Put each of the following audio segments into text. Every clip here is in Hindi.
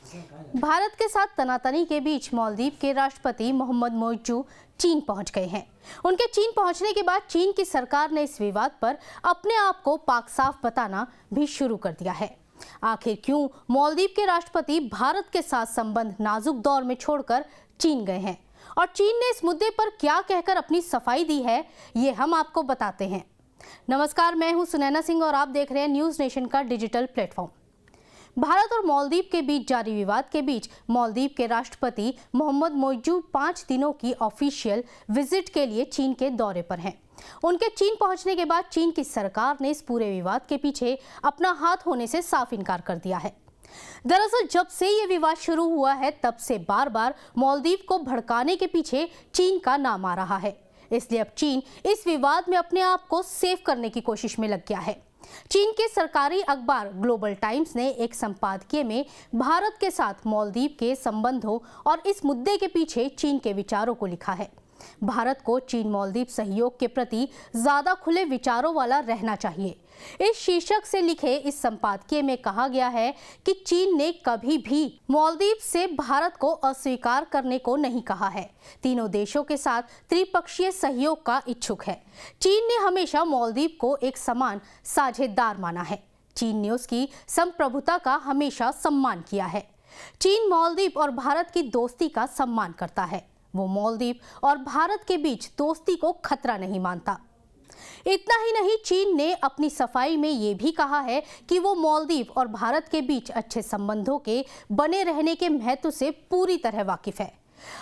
भारत के साथ तनातनी के बीच मालदीव के राष्ट्रपति मोहम्मद मोइज्जू चीन पहुंच गए हैं। उनके चीन पहुंचने के बाद चीन की सरकार ने इस विवाद पर अपने आप को पाक साफ बताना भी शुरू कर दिया है। आखिर क्यों मालदीव के राष्ट्रपति भारत के साथ संबंध नाजुक दौर में छोड़कर चीन गए हैं और चीन ने इस मुद्दे पर क्या कहकर अपनी सफाई दी है, ये हम आपको बताते हैं। नमस्कार, मैं हूं सुनैना सिंह और आप देख रहे हैं न्यूज नेशन का डिजिटल प्लेटफॉर्म। भारत और मालदीव के बीच जारी विवाद के बीच मालदीव के राष्ट्रपति मोहम्मद मोइज्जू 5 दिनों की ऑफिशियल विजिट के लिए चीन के दौरे पर हैं। उनके चीन पहुंचने के बाद चीन की सरकार ने इस पूरे विवाद के पीछे अपना हाथ होने से साफ इनकार कर दिया है। दरअसल जब से ये विवाद शुरू हुआ है तब से बार बार मालदीव को भड़काने के पीछे चीन का नाम आ रहा है। इसलिए अब चीन इस विवाद में अपने आप को सेव करने की कोशिश में लग गया है। चीन के सरकारी अखबार ग्लोबल टाइम्स ने एक संपादकीय में भारत के साथ मालदीव के संबंधों और इस मुद्दे के पीछे चीन के विचारों को लिखा है। भारत को चीन मालदीव सहयोग के प्रति ज्यादा खुले विचारों वाला रहना चाहिए। इस शीर्षक से लिखे इस संपादकीय में कहा गया है कि चीन ने कभी भी मालदीव से भारत को अस्वीकार करने को नहीं कहा है। तीनों देशों के साथ त्रिपक्षीय सहयोग का इच्छुक है। चीन ने हमेशा मालदीव को एक समान साझेदार माना है। चीन ने उसकी संप्रभुता का हमेशा सम्मान किया है। चीन मालदीव और भारत की दोस्ती का सम्मान करता है। वो मालदीव और भारत के बीच दोस्ती को खतरा नहीं मानता। इतना ही नहीं, चीन ने अपनी सफाई में ये भी कहा है कि वो मालदीव और भारत के बीच अच्छे संबंधों के बने रहने के महत्व से पूरी तरह वाकिफ है।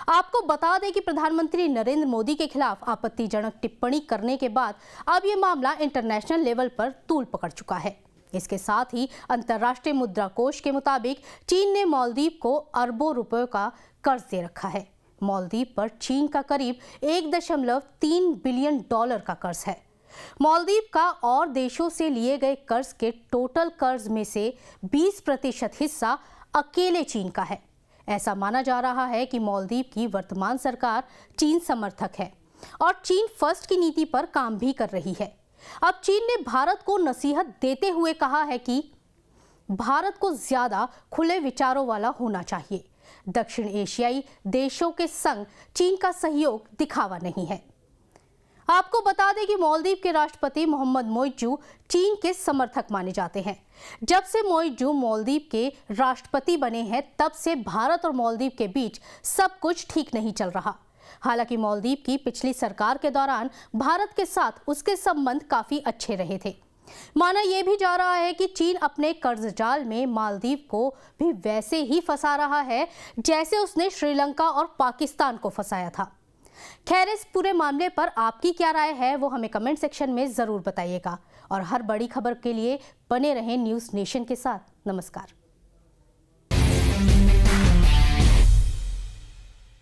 आपको बता दें कि प्रधानमंत्री नरेंद्र मोदी के खिलाफ आपत्तिजनक टिप्पणी करने के बाद अब ये मामला इंटरनेशनल लेवल पर तूल पकड़ चुका है। इसके साथ ही अंतर्राष्ट्रीय मुद्रा कोष के मुताबिक चीन ने मालदीव को अरबों रुपयों का कर्ज दे रखा है। मालदीव पर चीन का करीब 1.3 बिलियन डॉलर का कर्ज है। मालदीव का और देशों से लिए गए कर्ज के टोटल कर्ज में से 20% हिस्सा अकेले चीन का है। ऐसा माना जा रहा है कि मालदीव की वर्तमान सरकार चीन समर्थक है और चीन फर्स्ट की नीति पर काम भी कर रही है। अब चीन ने भारत को नसीहत देते हुए कहा है कि भारत को ज्यादा खुले विचारों वाला होना चाहिए। दक्षिण एशियाई देशों के संग चीन का सहयोग दिखावा नहीं है। आपको बता दें कि मालदीव के राष्ट्रपति मोहम्मद मोइज्जू चीन के समर्थक माने जाते हैं। जब से मोइज्जू मालदीव के राष्ट्रपति बने हैं तब से भारत और मालदीव के बीच सब कुछ ठीक नहीं चल रहा। हालांकि मालदीव की पिछली सरकार के दौरान भारत के साथ उसके संबंध काफी अच्छे रहे थे। माना यह भी जा रहा है कि चीन अपने कर्ज जाल में मालदीव को भी वैसे ही फंसा रहा है जैसे उसने श्रीलंका और पाकिस्तान को फंसाया था। खैर, इस पूरे मामले पर आपकी क्या राय है वो हमें कमेंट सेक्शन में जरूर बताइएगा और हर बड़ी खबर के लिए बने रहें न्यूज नेशन के साथ। नमस्कार।